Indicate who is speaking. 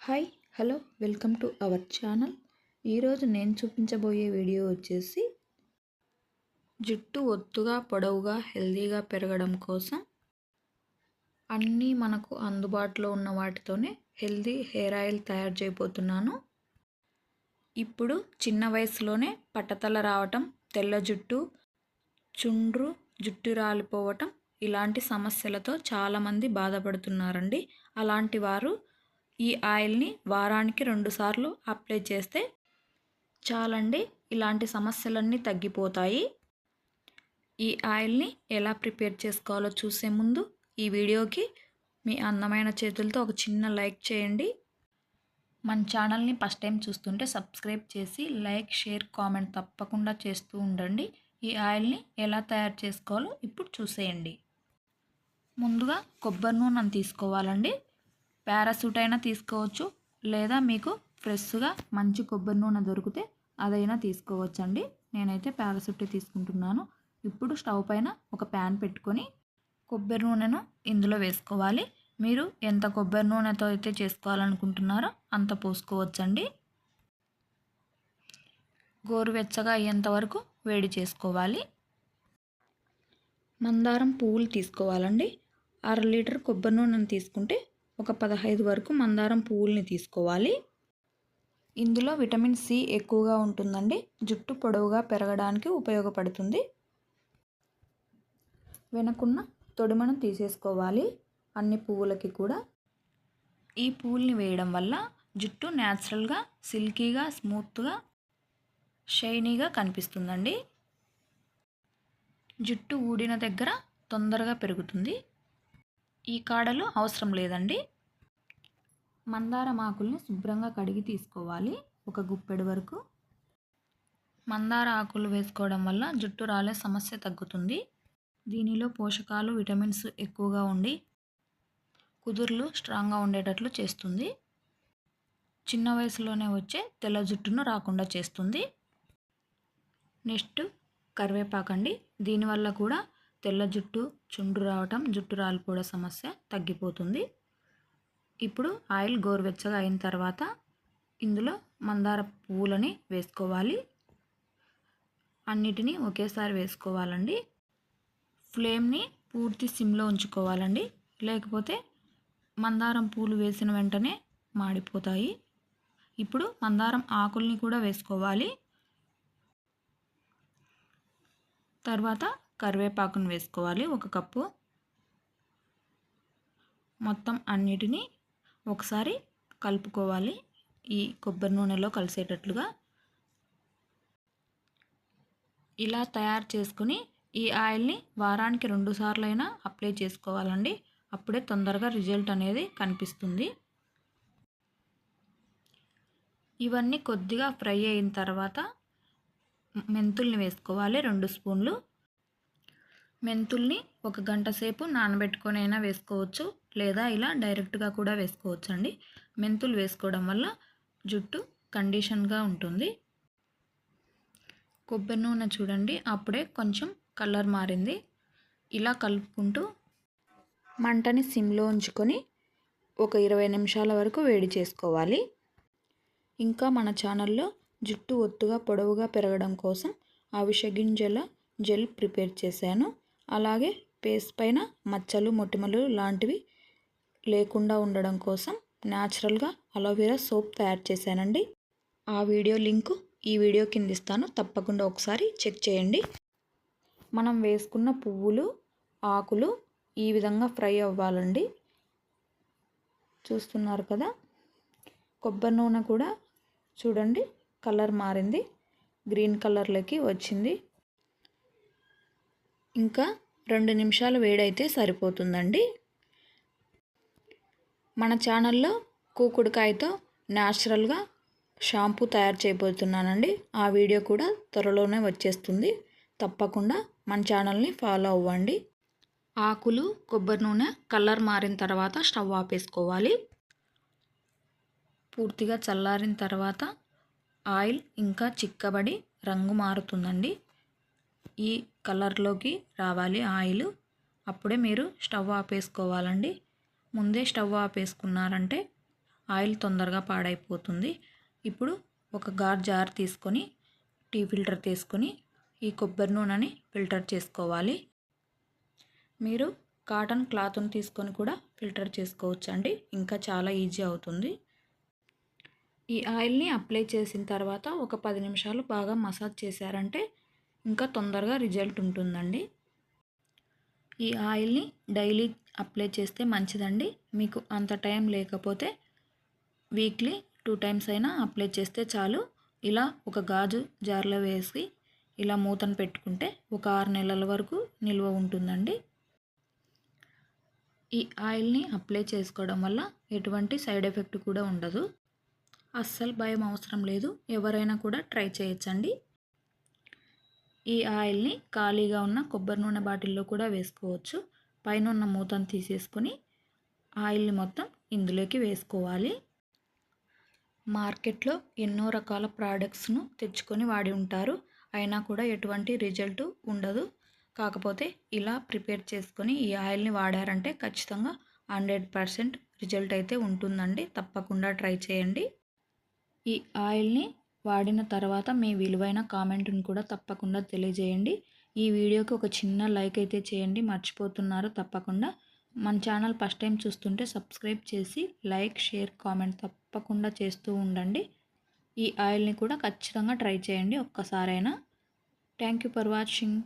Speaker 1: Hi hello welcome to our channel. ఈరోజు నేను చూపించబోయే వీడియో వచ్చేసి జుట్టు ఒత్తుగా పొడవుగా హెల్దీగా పెరగడం కోసం అన్నీ మనకు అందుబాటులో ఉన్న వాటితోనే హెల్దీ హెయిర్ ఆయిల్ తయారు చేయబోతున్నాను. ఇప్పుడు చిన్న వయసులోనే పట్టతల రావటం, తెల్ల జుట్టు, చుండ్రు, జుట్టు రాలిపోవటం ఇలాంటి సమస్యలతో చాలామంది బాధపడుతున్నారండి. అలాంటి వారు ఈ ఆయిల్ని వారానికి 2 సార్లు అప్లై చేస్తే చాలండి, ఇలాంటి సమస్యలన్నీ తగ్గిపోతాయి. ఈ ఆయిల్ని ఎలా ప్రిపేర్ చేసుకోవాలో చూసే ముందు ఈ వీడియోకి మీ అందమైన చేతులతో ఒక చిన్న లైక్ చేయండి. మన ఛానల్ని ఫస్ట్ టైం చూస్తుంటే సబ్స్క్రైబ్ చేసి లైక్, షేర్, కామెంట్ తప్పకుండా చేస్తూ ఉండండి. ఈ ఆయిల్ని ఎలా తయారు చేసుకోవాలో ఇప్పుడు చూసేయండి. ముందుగా కొబ్బరి నూనెను తీసుకోవాలండి. పారాసూట్ అయినా తీసుకోవచ్చు, లేదా మీకు ఫ్రెష్గా మంచి కొబ్బరి నూనె దొరికితే అదైనా తీసుకోవచ్చండి. నేనైతే పారాసూట్ తీసుకుంటున్నాను. ఇప్పుడు స్టవ్ పైన ఒక ప్యాన్ పెట్టుకొని కొబ్బరి నూనెను ఇందులో వేసుకోవాలి. మీరు ఎంత కొబ్బరి నూనెతో అయితే చేసుకోవాలనుకుంటున్నారో అంత పోసుకోవచ్చండి. గోరువెచ్చగా అయ్యేంత వరకు వేడి చేసుకోవాలి. మందారం పువ్వులు తీసుకోవాలండి. 1/2 లీటర్ కొబ్బరి నూనెను తీసుకుంటే ఒక 15 వరకు మందారం పువ్వుల్ని తీసుకోవాలి. ఇందులో విటమిన్ సి ఎక్కువగా ఉంటుందండి. జుట్టు పొడవుగా పెరగడానికి ఉపయోగపడుతుంది. వెనకున్న తొడిమను తీసేసుకోవాలి అన్ని పువ్వులకి కూడా. ఈ పువ్వుల్ని వేయడం వల్ల జుట్టు న్యాచురల్గా సిల్కీగా, స్మూత్గా, షైనీగా కనిపిస్తుందండి. జుట్టు ఊడిన దగ్గర తొందరగా పెరుగుతుంది. ఈ కాడలు అవసరం లేదండి. మందారం ఆకుల్ని శుభ్రంగా కడిగి తీసుకోవాలి, ఒక గుప్పెడు వరకు. మందార ఆకులు వేసుకోవడం వల్ల జుట్టు రాలే సమస్య తగ్గుతుంది. దీనిలో పోషకాలు, విటమిన్స్ ఎక్కువగా ఉండి కుదుర్లు స్ట్రాంగ్గా ఉండేటట్లు చేస్తుంది. చిన్న వయసులోనే వచ్చే తెల్ల జుట్టును రాకుండా చేస్తుంది. నెక్స్ట్ కరివేపాకండి. దీనివల్ల కూడా తెల్ల జుట్టు, చుండ్రు రావటం, జుట్టు రాలిపోవడం సమస్య తగ్గిపోతుంది. ఇప్పుడు ఆయిల్ గోరువెచ్చగా అయిన తర్వాత ఇందులో మందార పువ్వులని వేసుకోవాలి. అన్నిటినీ ఒకేసారి వేసుకోవాలండి. ఫ్లేమ్ని పూర్తి సిమ్లో ఉంచుకోవాలండి, లేకపోతే మందారం పూలు వేసిన వెంటనే మాడిపోతాయి. ఇప్పుడు మందారం ఆకుల్ని కూడా వేసుకోవాలి. తర్వాత కరివేపాకును వేసుకోవాలి, 1 కప్పు. మొత్తం అన్నిటినీ ఒకసారి కలుపుకోవాలి, ఈ కొబ్బరి నూనెలో కలిసేటట్లుగా. ఇలా తయారు చేసుకుని ఈ ఆయిల్ని వారానికి 2 సార్లు అయినా అప్లై చేసుకోవాలండి. అప్పుడే తొందరగా రిజల్ట్ అనేది కనిపిస్తుంది. ఇవన్నీ కొద్దిగా ఫ్రై అయిన తర్వాత మెంతుల్ని వేసుకోవాలి, 2 స్పూన్లు. మెంతుల్ని 1 గంట సేపు నానబెట్టుకొని అయినా వేసుకోవచ్చు, లేదా ఇలా డైరెక్ట్గా కూడా వేసుకోవచ్చు అండి. మెంతులు వేసుకోవడం వల్ల జుట్టు కండిషన్గా ఉంటుంది. కొబ్బరి నూనె చూడండి, అప్పుడే కొంచెం కలర్ మారింది. ఇలా కలుపుకుంటూ మంటని సిమ్లో ఉంచుకొని ఒక 20 నిమిషాల వరకు వేడి చేసుకోవాలి. ఇంకా మన ఛానల్లో జుట్టు ఒత్తుగా పొడవుగా పెరగడం కోసం అవిసె గింజల జెల్ ప్రిపేర్ చేశాను. అలాగే ఫేస్ పైన మచ్చలు, మొటిమలు లాంటివి లేకుండా ఉండడం కోసం న్యాచురల్గా అలోవెరా సోప్ తయారు చేశానండి. ఆ వీడియో లింకు ఈ వీడియో కింద ఇస్తాను, తప్పకుండా ఒకసారి చెక్ చేయండి. మనం వేసుకున్న పువ్వులు, ఆకులు ఈ విధంగా ఫ్రై అవ్వాలండి. చూస్తున్నారు కదా, కొబ్బరి నూనె కూడా చూడండి కలర్ మారింది, గ్రీన్ కలర్లోకి వచ్చింది. ఇంకా 2 నిమిషాలు వేడైతే సరిపోతుందండి. మన ఛానల్లో కూకుడుకాయతో న్యాచురల్గా షాంపూ తయారు చేయబోతున్నానండి. ఆ వీడియో కూడా త్వరలోనే వచ్చేస్తుంది. తప్పకుండా మన ఛానల్ని ఫాలో అవ్వండి. ఆకులు, కొబ్బరి నూనె కలర్ మారిన తర్వాత స్టవ్ ఆపేసుకోవాలి. పూర్తిగా చల్లారిన తర్వాత ఆయిల్ ఇంకా చిక్కబడి రంగు మారుతుందండి. ఈ కలర్లోకి రావాలి ఆయిల్, అప్పుడే మీరు స్టవ్ ఆపేసుకోవాలండి. ముందే స్టవ్ ఆపేసుకున్నారంటే ఆయిల్ తొందరగా పాడైపోతుంది. ఇప్పుడు ఒక జార్ తీసుకొని టీ ఫిల్టర్ తీసుకొని ఈ కొబ్బరి నూనెని ఫిల్టర్ చేసుకోవాలి. మీరు కాటన్ క్లాత్ని తీసుకొని కూడా ఫిల్టర్ చేసుకోవచ్చండి, ఇంకా చాలా ఈజీ అవుతుంది. ఈ ఆయిల్ని అప్లై చేసిన తర్వాత ఒక 10 నిమిషాలు బాగా మసాజ్ చేశారంటే ఇంకా తొందరగా రిజల్ట్ ఉంటుందండి. ఈ ఆయిల్ని డైలీ అప్లై చేస్తే మంచిదండి. మీకు అంత టైం లేకపోతే వీక్లీ 2 టైమ్స్ అయినా అప్లై చేస్తే చాలు. ఇలా ఒక గాజు జార్లో వేసి ఇలా మూతను పెట్టుకుంటే ఒక 6 నెలల వరకు నిల్వ ఉంటుందండి. ఈ ఆయిల్ని అప్లై చేసుకోవడం వల్ల ఎటువంటి సైడ్ ఎఫెక్ట్ కూడా ఉండదు. అస్సలు భయం అవసరం లేదు, ఎవరైనా కూడా ట్రై చేయొచ్చండి. ఈ ఆయిల్ని ఖాళీగా ఉన్న కొబ్బరి నూనె బాటిల్లో కూడా వేసుకోవచ్చు. పైన ఉన్న మూతను తీసేసుకొని ఆయిల్ని మొత్తం ఇందులోకి వేసుకోవాలి. మార్కెట్లో ఎన్నో రకాల ప్రోడక్ట్స్ను తెచ్చుకొని వాడి ఉంటారు, అయినా కూడా ఎటువంటి రిజల్ట్ ఉండదు. కాకపోతే ఇలా ప్రిపేర్ చేసుకొని ఈ ఆయిల్ని వాడారంటే ఖచ్చితంగా 100% రిజల్ట్ అయితే ఉంటుందండి. తప్పకుండా ట్రై చేయండి. ఈ ఆయిల్ని వాడిన తర్వాత మీ విలువైన కామెంట్ని కూడా తప్పకుండా తెలియజేయండి. ఈ వీడియోకి ఒక చిన్న లైక్ అయితే చేయండి, మర్చిపోతున్నారు తప్పకుండా. మన ఛానల్ ఫస్ట్ టైం చూస్తుంటే సబ్స్క్రైబ్ చేసి లైక్, షేర్, కామెంట్ తప్పకుండా చేస్తూ ఉండండి. ఈ ఆయిల్ని కూడా ఖచ్చితంగా ట్రై చేయండి ఒక్కసారైనా. Thank you for watching.